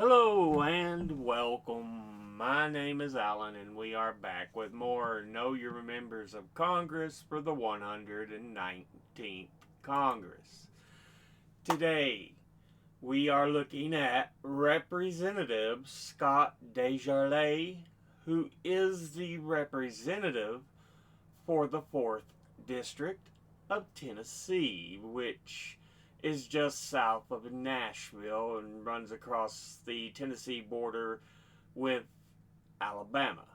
Hello and welcome. My name is Alan, and we are back with more Know Your Members of Congress for the 119th Congress. Today, we are looking at Representative Scott Desjarlais, who is the representative for the 4th District of Tennessee, which is just south of Nashville and runs across the Tennessee border with Alabama.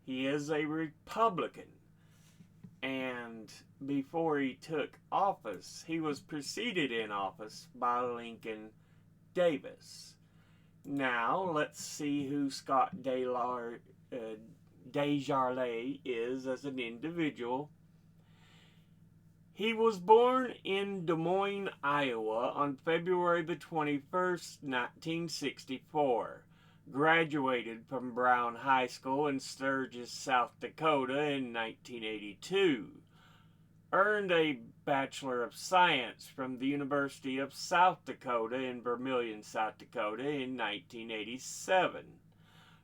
He is a Republican, and before he took office, he was preceded in office by Lincoln Davis. Now, let's see who Scott Desjarlais is as an individual. He was born in Des Moines, Iowa on February the 21st, 1964. Graduated from Brown High School in Sturgis, South Dakota in 1982. Earned a Bachelor of Science from the University of South Dakota in Vermillion, South Dakota in 1987.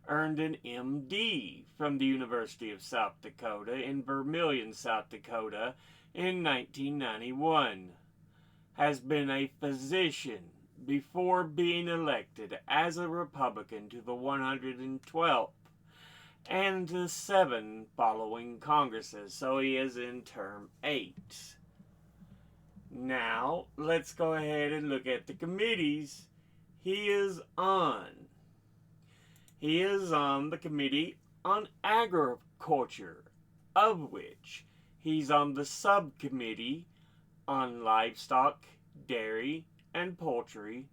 Earned an MD from the University of South Dakota in Vermillion, South Dakota in 1991. Has been a physician before being elected as a Republican to the 112th and the 7 following Congresses, so he is in term 8. Now, let's go ahead and look at the committees he is on. He is on the Committee on Agriculture, of which he's on the subcommittee on livestock, dairy, and poultry,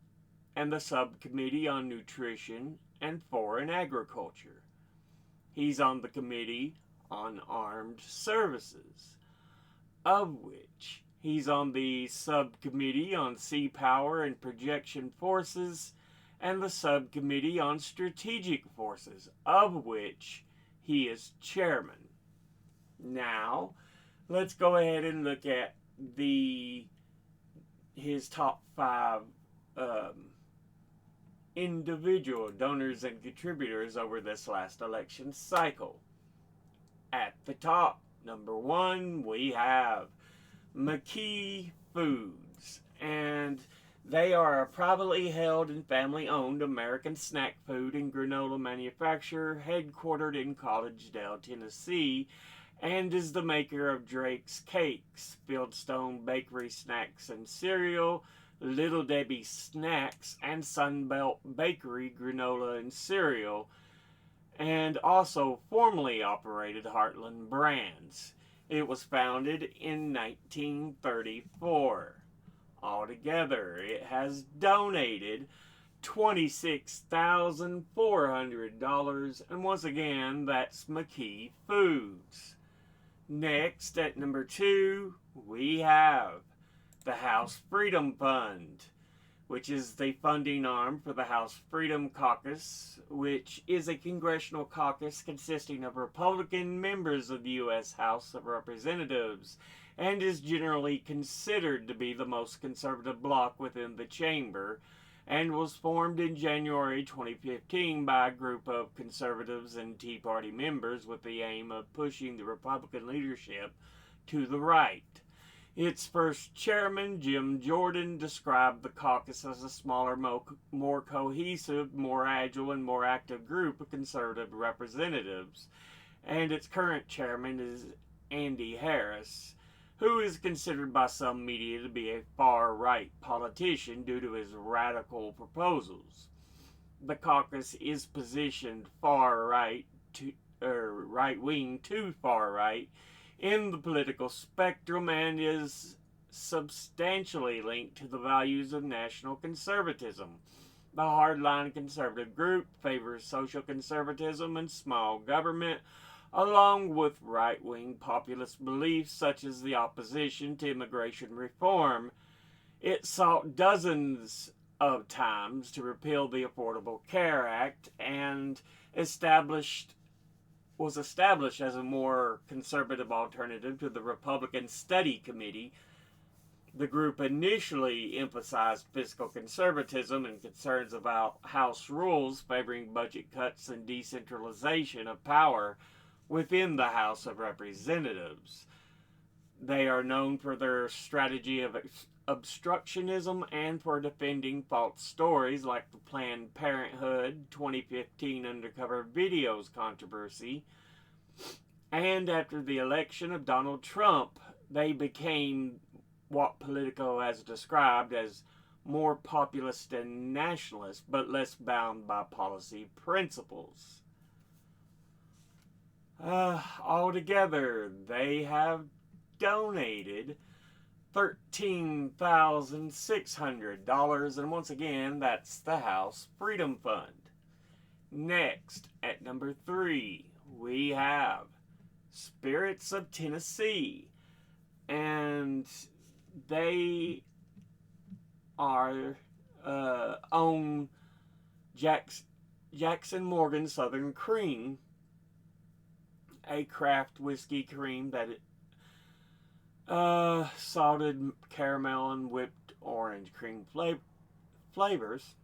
and the subcommittee on nutrition and foreign agriculture. He's on the committee on armed services, of which he's on the subcommittee on sea power and projection forces, and the subcommittee on strategic forces, of which he is chairman. Now, let's go ahead and look at his top 5 individual donors and contributors over this last election cycle. At the top, number 1, we have McKee Foods, and they are a privately held and family-owned American snack food and granola manufacturer headquartered in Collegedale, Tennessee, and is the maker of Drake's Cakes, Fieldstone Bakery Snacks and Cereal, Little Debbie Snacks, and Sunbelt Bakery Granola and Cereal, and also formerly operated Heartland Brands. It was founded in 1934. Altogether, it has donated $26,400, and once again, that's McKee Foods. Next, at number 2, we have the House Freedom Fund, which is the funding arm for the House Freedom Caucus, which is a congressional caucus consisting of Republican members of the U.S. House of Representatives, and is generally considered to be the most conservative bloc within the chamber, and was formed in January 2015 by a group of conservatives and Tea Party members with the aim of pushing the Republican leadership to the right. Its first chairman, Jim Jordan, described the caucus as a smaller, more cohesive, more agile, and more active group of conservative representatives. And its current chairman is Andy Harris, who is considered by some media to be a far-right politician due to his radical proposals. The caucus is positioned far-right right-wing to far-right in the political spectrum and is substantially linked to the values of national conservatism. The hardline conservative group favors social conservatism and small government, along with right-wing populist beliefs such as the opposition to immigration reform. It sought dozens of times to repeal the Affordable Care Act and was established as a more conservative alternative to the Republican Study Committee The group initially emphasized fiscal conservatism and concerns about House rules favoring budget cuts and decentralization of power within the House of Representatives. They are known for their strategy of obstructionism and for defending false stories like the Planned Parenthood 2015 undercover videos controversy. And after the election of Donald Trump, they became what Politico has described as more populist and nationalist, but less bound by policy principles. Altogether, they have donated $13,600, and once again, that's the House Freedom Fund. Next, at number 3, we have Spirits of Tennessee, and they are own Jackson Morgan Southern Cream, a craft whiskey cream that salted caramel and whipped orange cream flavors,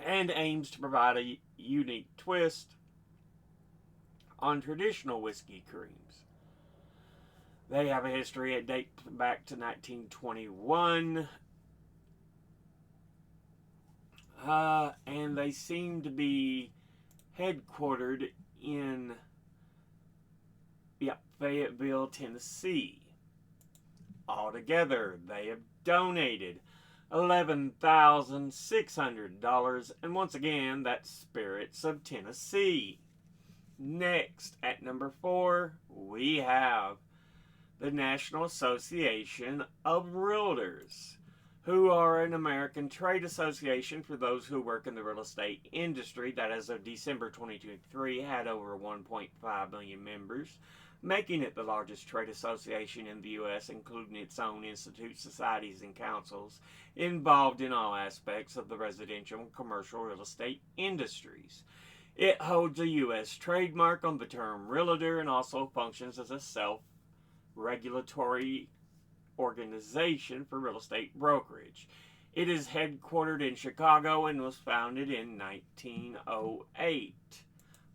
and aims to provide a unique twist on traditional whiskey creams. They have a history that dates back to 1921, and they seem to be headquartered in Fayetteville, Tennessee. Altogether, they have donated $11,600, and once again, that's Spirits of Tennessee. Next, at number 4, we have the National Association of Realtors, who are an American trade association for those who work in the real estate industry that as of December 2023 had over 1.5 million members, making it the largest trade association in the U.S., including its own institutes, societies, and councils involved in all aspects of the residential and commercial real estate industries. It holds a U.S. trademark on the term realtor and also functions as a self-regulatory organization for real estate brokerage. It is headquartered in Chicago and was founded in 1908.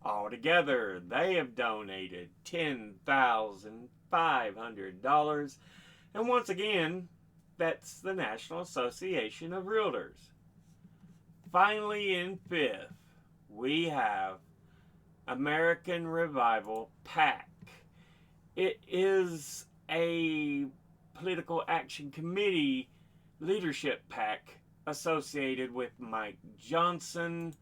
Altogether, they have donated $10,500, and once again, that's the National Association of Realtors. Finally, in 5th, we have American Revival PAC. It is a political action committee leadership PAC associated with Mike Johnson.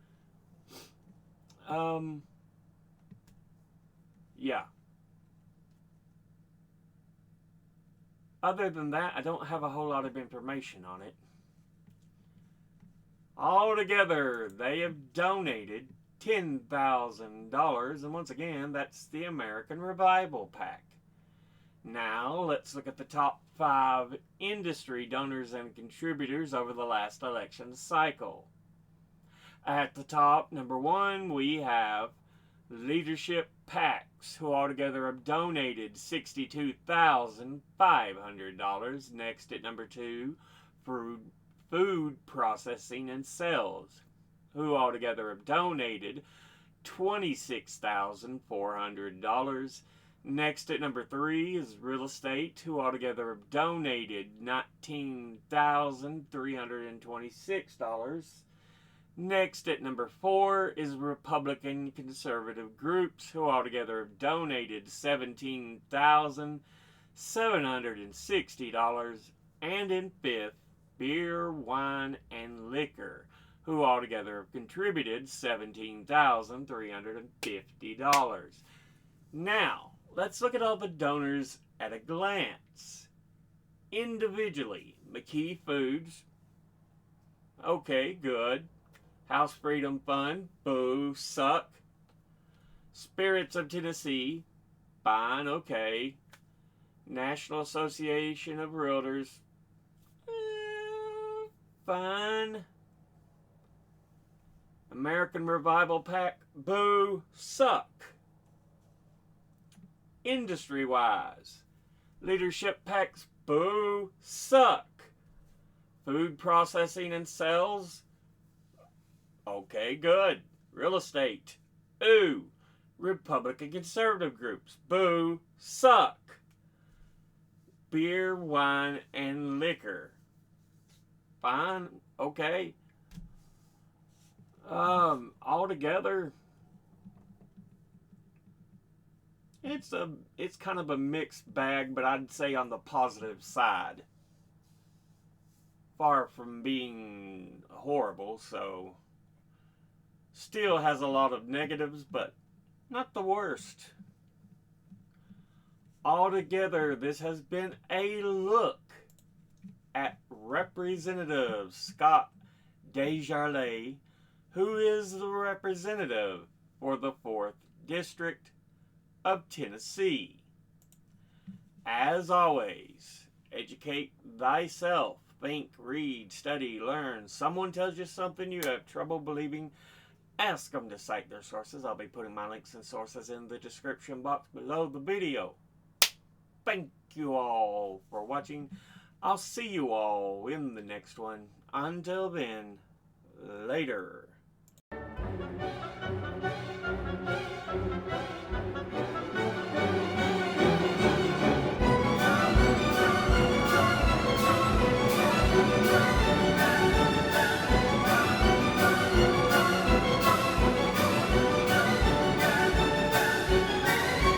Other than that, I don't have a whole lot of information on it. Altogether, they have donated $10,000, and once again, that's the American Revival PAC. Now, let's look at the top 5 industry donors and contributors over the last election cycle. At the top, number 1, we have Leadership PACs, who altogether have donated $62,500. Next, at number 2, Food Processing and Sales, who altogether have donated $26,400. Next at number 3 is Real Estate, who altogether have donated $19,326. Next at number 4 is Republican Conservative Groups, who altogether have donated $17,760. And in 5th, Beer, Wine, and Liquor, who altogether have contributed $17,350. Now, let's look at all the donors at a glance. Individually, McKee Foods, okay, good. House Freedom Fund, boo, suck. Spirits of Tennessee, fine, okay. National Association of Realtors, fine. American Revival PAC, boo, suck. Industry-wise, Leadership packs, boo, suck. Food processing and sales, okay, good. Real estate, ooh. Republican conservative groups, boo, suck. Beer, wine, and liquor, fine, okay. Altogether, it's kind of a mixed bag, but I'd say on the positive side. Far from being horrible, so still has a lot of negatives, but not the worst. Altogether, this has been a look at Representative Scott Desjarlais, who is the representative for the 4th District of Tennessee. As always, educate thyself. Think, read, study, learn. Someone tells you something you have trouble believing, ask them to cite their sources. I'll be putting my links and sources in the description box below the video. Thank you all for watching. I'll see you all in the next one. Until then, later.